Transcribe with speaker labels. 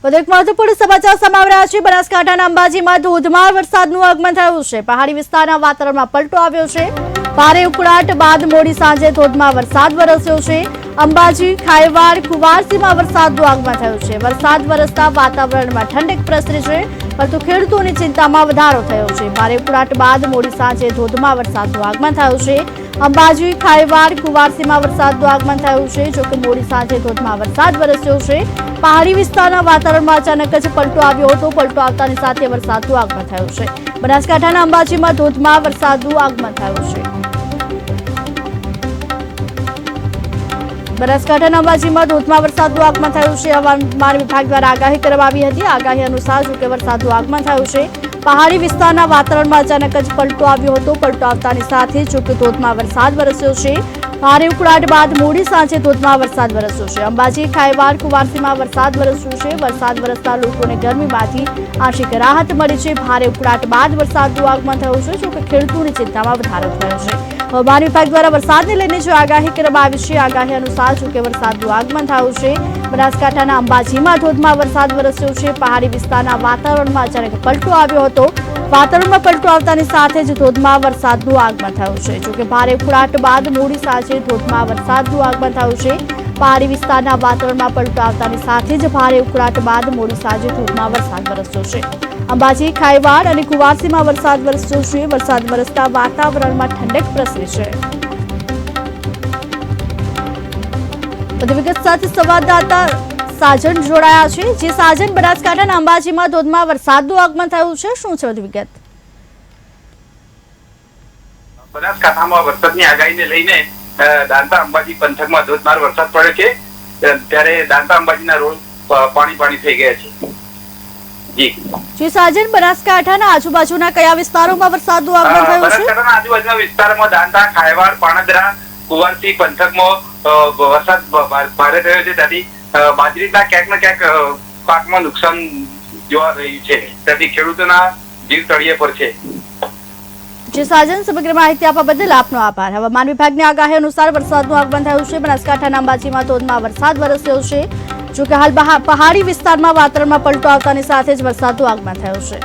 Speaker 1: વધુ એક મહત્વપૂર્ણ સમાચાર સામે આવી રહ્યા છે। બનાસકાંઠાના અંબાજીમાં ધોધમાર વરસાદનું આગમન થયું છે। પહાડી વિસ્તારના વાતાવરણમાં પલટો આવ્યો છે। ભારે ઉકળાટ બાદ મોડી સાંજે ધોધમાર વરસાદ વરસ્યો છે। અંબાજી, ખાયવાડ, કુવારસીમાં વરસાદનું આગમન થયું છે। વરસાદ વરસતા વાતાવરણમાં ઠંડક પ્રસરી છે, પરંતુ ખેડૂતોની ચિંતામાં વધારો થયો છે। ભારે ઉકળાટ બાદ મોડી સાંજે ધોધમાર વરસાદનું આગમન થયું છે। અંબાજી, ખાયવાડ, કુવારસીમાં વરસાદનું આગમન થયું છે। જોકે મોડી સાંજે ધોધમાર વરસાદ વરસ્યો છે। પહાડી વિસ્તારના વાતાવરણમાં અચાનક જ પલટો આવ્યો હતો। પલટો આવતાની સાથે વરસાદનું આગમન થયું છે। બનાસકાંઠાના અંબાજીમાં ધોધમાર વરસાદનું આગમન થયું છે। બનાસકાંઠાના અંબાજીમાં ધોધમાર વરસાદનું આગમન થયું છે। હવામાન વિભાગ દ્વારા આગાહી કરવામાં આવી હતી। આગાહી અનુસાર જોકે વરસાદનું આગમન થયું છે। પહાડી વિસ્તારના વાતાવરણમાં અચાનક જ પલટો આવ્યો હતો। પલટો આવતાની સાથે જોકે ધોધમાર વરસાદ વરસ્યો છે। ભારે ઉકળાટ બાદ મોડી સાંજે ધોધમાર વરસાદ વરસ્યો છે। અંબાજી, ખાયવાડ, કુવારસીમાં વરસાદ વરસ્યો છે। વરસાદ વરસતા લોકોને ગરમીમાંથી આંશિક રાહત મળી છે। ભારે ઉકળાટ બાદ વરસાદનું આગમન થયું છે, જોકે ખેડૂતોની ચિંતામાં વધારો થયો છે। હવામાન વિભાગ દ્વારા વરસાદને લઈને જો આગાહી કરવામાં આવી છે, આગાહી અનુસાર જોકે વરસાદનું આગમન થયું છે। બનાસકાંઠાના અંબાજીમાં ધોધમાર વરસાદ વરસ્યો છે। પહાડી વિસ્તારના વાતાવરણમાં અચાનક પલટો આવ્યો હતો। વાતાવરણમાં પલટો આવતાની સાથે જ ધોધમાર વરસાદનું આગમન થયું છે। જોકે ભારે ઉકળાટ બાદ મોડી સાંજે ધોધમાર વરસાદનું આગમન થયું છે। પહાડી વિસ્તારના વાતાવરણમાં પલટો આવતાની સાથે જ ભારે ઉકળાટ બાદ મોડી સાંજે ધોધમાર વરસાદ વરસ્યો છે। અંબાજી, ખાયવાડ અને કુવારસીમાં વરસાદ વરસ્યો છે। વરસાદ વરસતા વાતાવરણમાં ઠંડક પ્રસરી છે। વધુ વિગત સાથે સંવાદદાતા સાજન જોડાયા છે। જે સાજન, બનાસકાંઠાના અંબાજીમાં ધોધમાર વરસાદનું આગમન થયું છે, શું છે વધુ વિગત?
Speaker 2: બનાસકાંઠામાં વરસાદની આગાહીને લઈને દાંતા અંબાજી પંથકમાં ધોધમાર વરસાદ પડ્યો છે। ત્યારે દાંતા અંબાજીના રોડ પાણી થઈ ગયા છે।
Speaker 1: જી સાજન, બનાસકાંઠાના આજુબાજુના કયા વિસ્તારોમાં વરસાદનું આગમન થયું છે?
Speaker 2: બનાસકાંઠાના આજુબાજુના વિસ્તારોમાં દાંતા, ખાયવાડ, પાણદરા, કુવારસી પંથકમાં વરસાદ ભારે થયો છે। ત્યાંથી બાજરીના ક્યાંક ને ક્યાંક પાકમાં નુકસાન જોવા રહ્યું છે। ત્યાંથી ખેડૂતોના જીવ તળિયે પર છે।
Speaker 1: જે સાજન, સમગ્ર માહિતી આપવા બદલ આપનો આભાર। હવામાન વિભાગની આગાહી અનુસાર વરસાદનું આગમન થયું છે। બનાસકાંઠાના અંબાજીમાં ધોધમાર વરસાદ વરસ્યો છે। જોકે હાલ પહાડી વિસ્તારમાં વાતાવરણમાં પલટો આવતાની સાથે જ વરસાદનું આગમન થયું છે।